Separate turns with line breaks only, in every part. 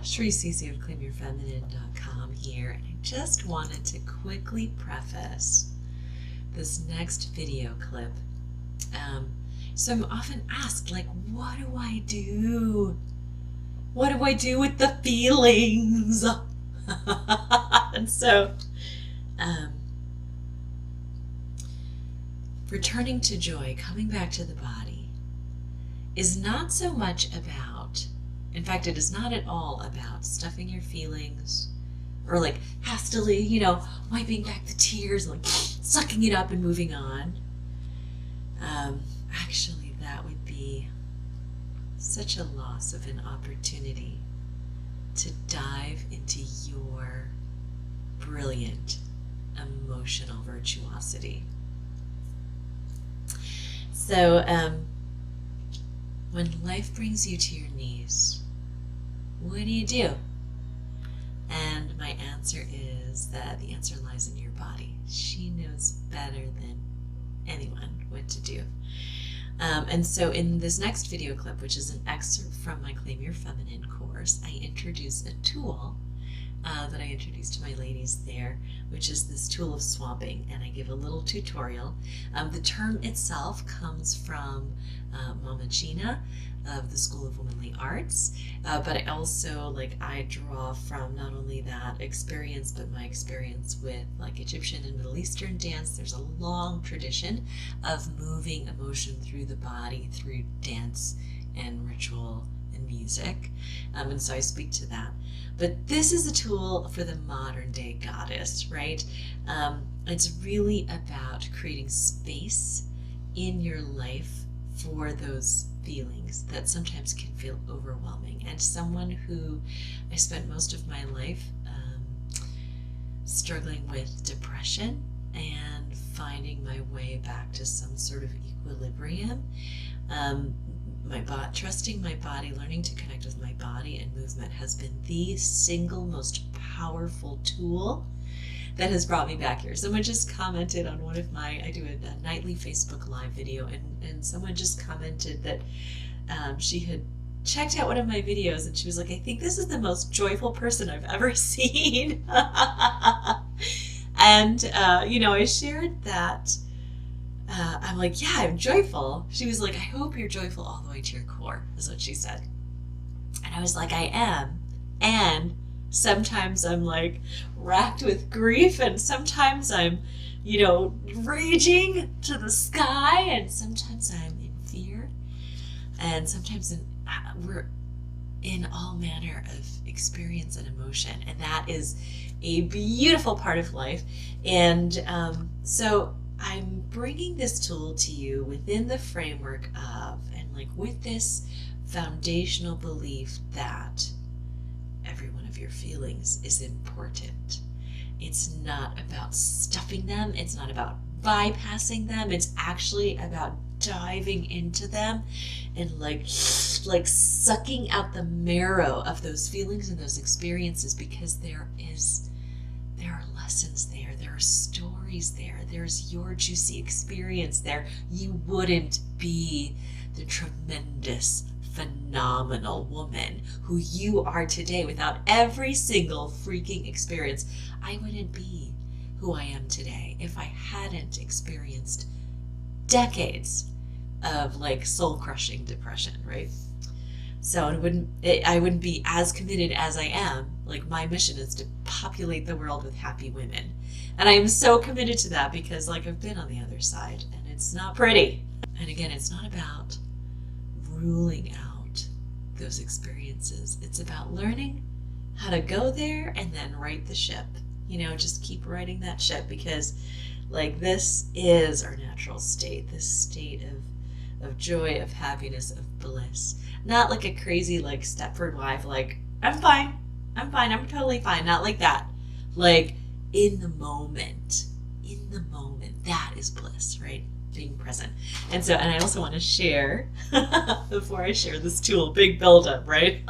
Shri Cece of ClaimYourFeminine.com here, and I just wanted to quickly preface this next video clip. So I'm often asked, like, what do I do? What do I do with the feelings? And so, returning to joy, coming back to the body, is not so much about, in fact, it is not at all about stuffing your feelings or like hastily, wiping back the tears, like sucking it up and moving on. Actually, that would be such a loss of an opportunity to dive into your brilliant emotional virtuosity. So, when life brings you to your knees, what do? And my answer is that the answer lies in your body. She knows better than anyone what to do. And so in this next video clip, which is an excerpt from my Claim Your Feminine course, I introduce a tool that I introduced to my ladies there, which is this tool of swamping, and I give a little tutorial. The term itself comes from Mama Gina of the School of Womanly Arts, but I also, I draw from not only that experience, but my experience with Egyptian and Middle Eastern dance. There's a long tradition of moving emotion through the body through dance and ritual and music, and so I speak to that. But this is a tool for the modern day goddess, right? It's really about creating space in your life for those feelings that sometimes can feel overwhelming. And someone who I spent most of my life struggling with depression and finding my way back to some sort of equilibrium. Trusting my body, learning to connect with my body and movement has been the single most powerful tool that has brought me back here. Someone just commented on one of I do a nightly Facebook Live video, and someone just commented that she had checked out one of my videos, and she was like, I think this is the most joyful person I've ever seen. And, I shared that. I'm like, yeah, I'm joyful. She was like, I hope you're joyful all the way to your core, is what she said. And I was like, I am. And sometimes I'm racked with grief, and sometimes I'm, raging to the sky, and sometimes I'm in fear, and sometimes we're in all manner of experience and emotion, and that is a beautiful part of life. And so I'm bringing this tool to you within the framework of, and with this foundational belief that every one of your feelings is important. It's not about stuffing them. It's not about bypassing them. It's actually about diving into them and sucking out the marrow of those feelings and those experiences, because there are lessons there. There are stories there. There's your juicy experience there. You wouldn't be the tremendous, phenomenal woman who you are today without every single freaking experience. I wouldn't be who I am today if I hadn't experienced decades of soul-crushing depression, right? So I wouldn't be as committed as I am. My mission is to populate the world with happy women. And I am so committed to that because I've been on the other side, and it's not pretty. And again, it's not about ruling out those experiences. It's about learning how to go there and then right the ship. Just keep riding that ship, because this is our natural state, this state of joy, of happiness, of bliss. Not like a crazy Stepford wife, I'm fine, I'm totally fine. Not like that. In the moment, that is bliss, right? being present. And I also want to share, before I share this tool, big buildup, right?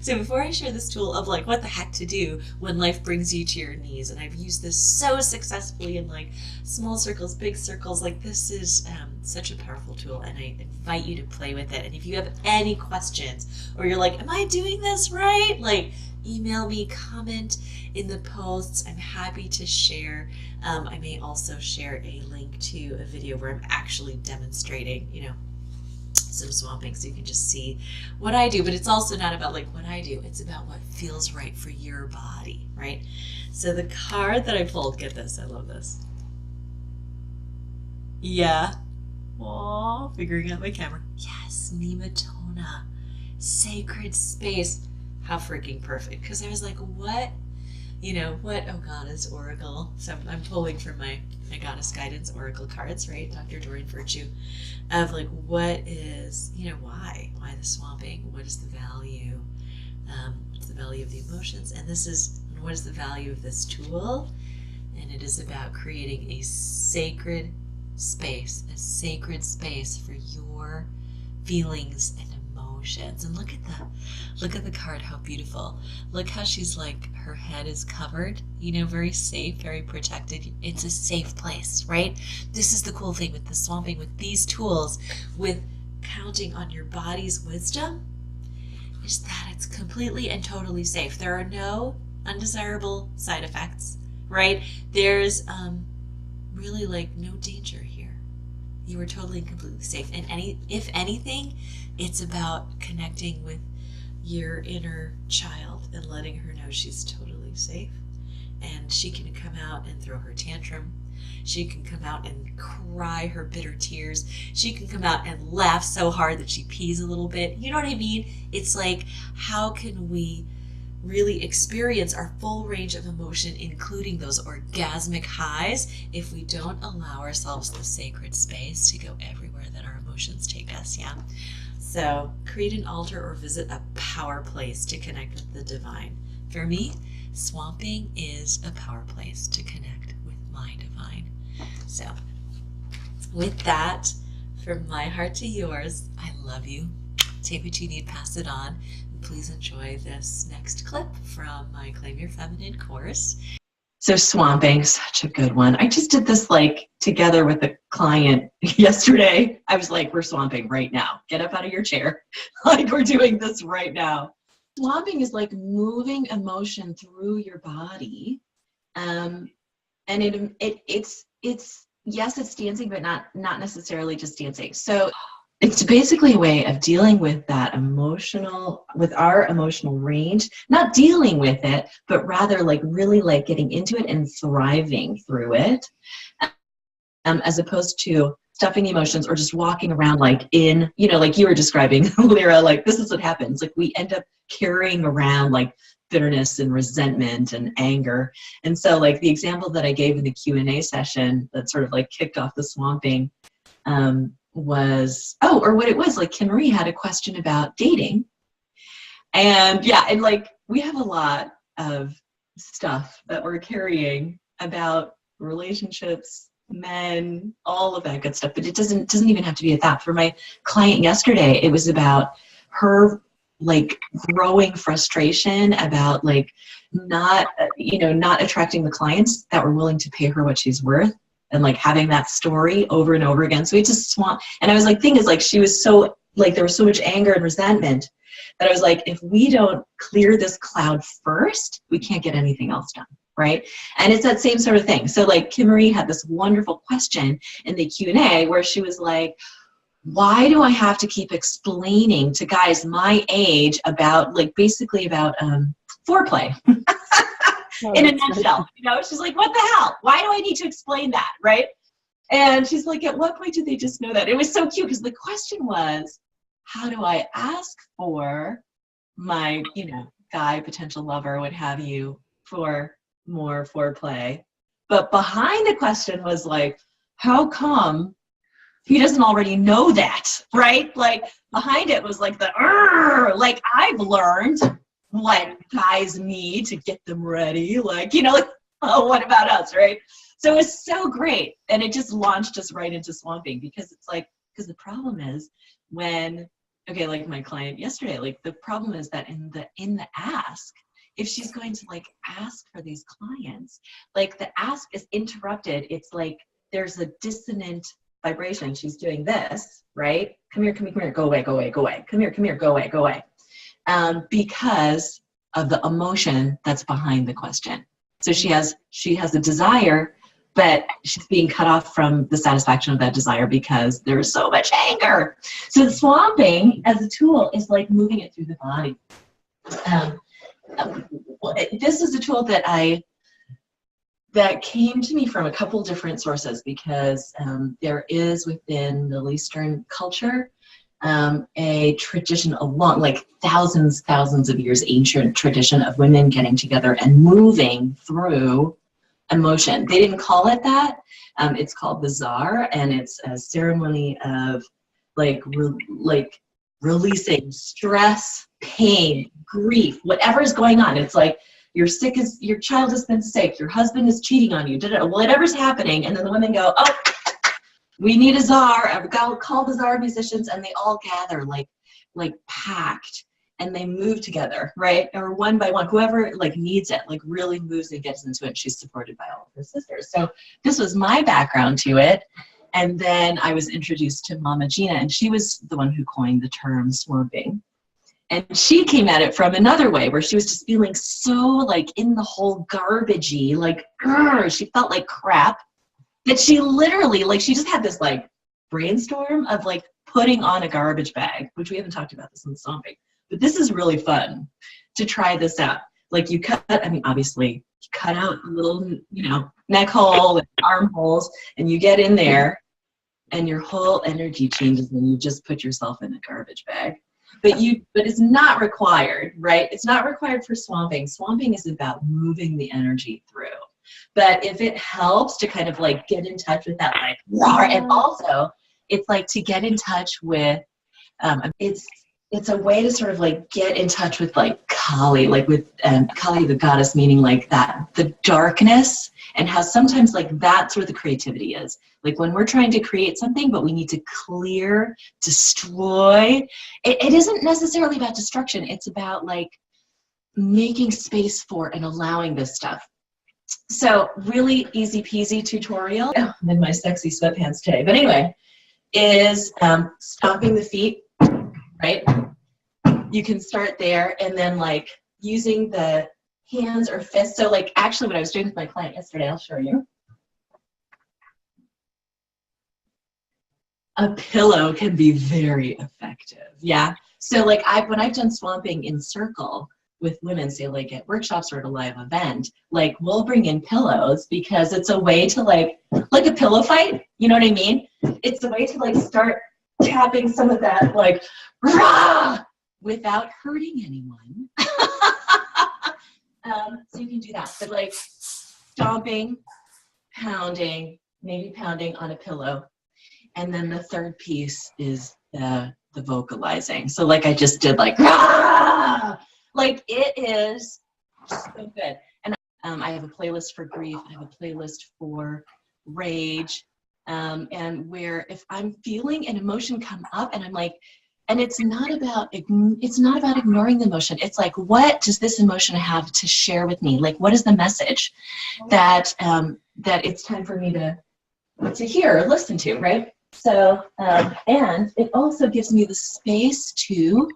So before I share this tool of like what the heck to do when life brings you to your knees, and I've used this so successfully in like small circles, big circles, like this is such a powerful tool, and I invite you to play with it. And if you have any questions, or you're like, am I doing this right? Like, email me, comment in the posts. I'm happy to share. I may also share a link to a video where I'm actually demonstrating, some swamping, so you can just see what I do. But it's also not about like what I do, it's about what feels right for your body, right? So the card that I pulled, get this, I love this. Yeah. Oh, figuring out my camera. Yes, Nematona, sacred space. How freaking perfect. Because I was like, what oh goddess oracle. So I'm pulling from my goddess guidance oracle cards, right? Dr. Doreen Virtue, of like, what is, why the swamping? What is the value? What's the value of the emotions? And what is the value of this tool? And it is about creating a sacred space for your feelings and emotions. And look at the card, how beautiful. Look how she's like, her head is covered, very safe, very protected. It's a safe place, right? This is the cool thing with the swamping, with these tools, with counting on your body's wisdom, is that it's completely and totally safe. There are no undesirable side effects, right? There's really like no danger here. You are totally and completely safe. And if anything, it's about connecting with your inner child and letting her know she's totally safe. And she can come out and throw her tantrum. She can come out and cry her bitter tears. She can come out and laugh so hard that she pees a little bit. You know what I mean? It's like, how can we really experience our full range of emotion, including those orgasmic highs, if we don't allow ourselves the sacred space to go everywhere that our emotions take us? Yeah. So create an altar or visit a power place to connect with the divine. For me, swamping is a power place to connect with my divine. So with that, from my heart to yours, I love you. Take what you need, pass it on. Please enjoy this next clip from my Claim Your Feminine course. So swamping, such a good one. I just did this like together with a client yesterday. I was like, we're swamping right now. Get up out of your chair. Like, we're doing this right now. Swamping is like moving emotion through your body. And it's yes, it's dancing, but not necessarily just dancing. So it's basically a way of dealing with with our emotional range, not dealing with it, but rather like really like getting into it and thriving through it, as opposed to stuffing emotions or just walking around like like you were describing, Lyra, like this is what happens. Like we end up carrying around like bitterness and resentment and anger. And so like the example that I gave in the Q&A session that sort of like kicked off the swamping, what it was like, Kim Marie had a question about dating. And like we have a lot of stuff that we're carrying about relationships, men, all of that good stuff, but it doesn't even have to be at that. For my client yesterday, it was about her like growing frustration about like not attracting the clients that were willing to pay her what she's worth. And like having that story over and over again. So we just swamp. And I was like, thing is like, she was so like, there was so much anger and resentment that I was like, if we don't clear this cloud first, we can't get anything else done. Right. And it's that same sort of thing. So like Kim Marie had this wonderful question in the Q&A where she was like, why do I have to keep explaining to guys my age about like basically about foreplay? In a nutshell, she's like, what the hell? Why do I need to explain that, right? And she's like, at what point did they just know that? It was so cute because the question was, how do I ask for my, guy, potential lover, what have you, for more foreplay? But behind the question was like, how come he doesn't already know that, right? Like behind it was like like I've learned what guys need to get them ready, like
oh, what about us, right? So it was so great. And it just launched us right into swamping, because it's like, because the problem is when, okay, like my client yesterday, like the problem is that in the ask, if she's going to like ask for these clients, like the ask is interrupted. It's like there's a dissonant vibration. She's doing this, right? Come here, come here, come here, go away, go away, go away. Come here, go away, go away. Because of the emotion that's behind the question. So she has a desire, but she's being cut off from the satisfaction of that desire because there's so much anger. So the swamping as a tool is like moving it through the body. This is a tool that came to me from a couple different sources, because there is within Middle Eastern culture a tradition, a long, like thousands of years ancient tradition of women getting together and moving through emotion. They didn't call it that. It's called the Zar, and it's a ceremony of like releasing stress, pain, grief, whatever is going on. It's like your child has been sick, your husband is cheating on you, whatever's happening, and then the women go, oh, we need a Zar. I'll call the Zar musicians, and they all gather like packed, and they move together, right? Or one by one, whoever like needs it, like really moves and gets into it. She's supported by all of her sisters. So this was my background to it. And then I was introduced to Mama Gena, and she was the one who coined the term swamping. And she came at it from another way, where she was just feeling so like in the whole garbagey, like she felt like crap, that she literally, like, she just had this like brainstorm of like putting on a garbage bag, which we haven't talked about this in the swamping, but this is really fun to try this out. Like you cut, I mean, obviously you cut out a little, neck hole and armholes, and you get in there and your whole energy changes when you just put yourself in a garbage bag. But it's not required, right? It's not required for swamping. Swamping is about moving the energy through. But if it helps to kind of like get in touch with that, like, roar, and also it's like to get in touch with, it's a way to sort of like get in touch with like Kali, like with Kali, the goddess, meaning like that, the darkness, and how sometimes like that's where the creativity is. Like when we're trying to create something, but we need to clear, destroy, it isn't necessarily about destruction. It's about like making space for and allowing this stuff. So really easy peasy tutorial. I'm in my sexy sweatpants today. But anyway, is stomping the feet, right? You can start there, and then like using the hands or fists. So like actually what I was doing with my client yesterday, I'll show you. A pillow can be very effective. Yeah. So like when I've done swamping in circle with women, say like at workshops or at a live event, like we'll bring in pillows, because it's a way to like a pillow fight, you know what I mean? It's a way to like start tapping some of that like rah, without hurting anyone. So you can do that, but like stomping, pounding, maybe pounding on a pillow. And then the third piece is the vocalizing. So like I just did like, rah! Like it is so good. And I have a playlist for grief. I have a playlist for rage. And where if I'm feeling an emotion come up and I'm like, and it's not about ignoring the emotion. It's like, what does this emotion have to share with me? Like, what is the message that it's time for me to hear or listen to, right? So, and it also gives me the space to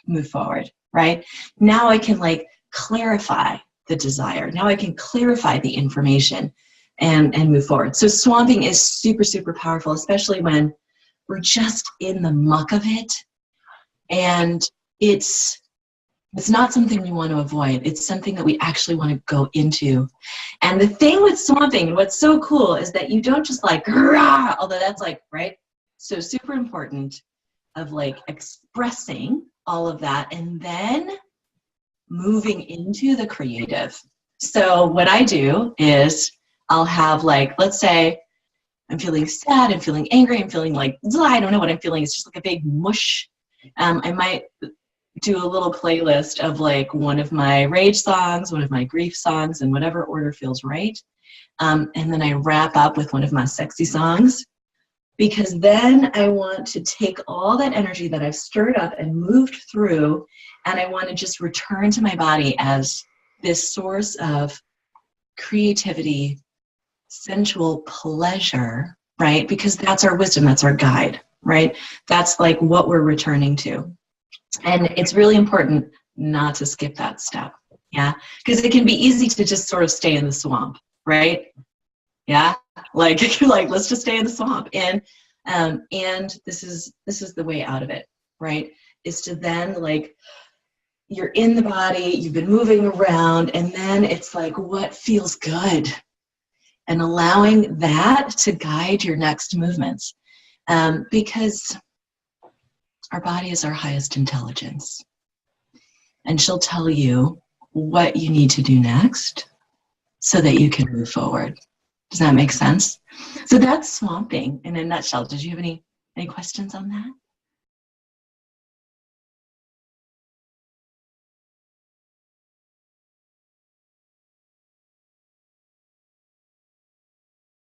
move forward, right? Now I can like clarify the desire. Now I can clarify the information and move forward. So swamping is super, super powerful, especially when we're just in the muck of it. And it's not something we want to avoid. It's something that we actually want to go into. And the thing with swamping, what's so cool is that you don't just like, rah, although that's like, right? So super important of like expressing all of that and then moving into the creative. So what I do is I'll have like, let's say I'm feeling sad, I'm feeling angry, I'm feeling like, I don't know what I'm feeling. It's just like a big mush. I might do a little playlist of like one of my rage songs, one of my grief songs, in whatever order feels right. And then I wrap up with one of my sexy songs, because then I want to take all that energy that I've stirred up and moved through, and I want to just return to my body as this source of creativity, sensual pleasure, right? Because that's our wisdom, that's our guide, right? That's like what we're returning to. And it's really important not to skip that step, yeah? Because it can be easy to just sort of stay in the swamp, right? Yeah, like let's just stay in the swamp. And this is the way out of it, right? Is to then, like, you're in the body, you've been moving around, and then it's like, what feels good? And allowing that to guide your next movements, because our body is our highest intelligence, and she'll tell you what you need to do next so that you can move forward. Does that make sense? So that's swamping in a nutshell. Did you have any questions on that?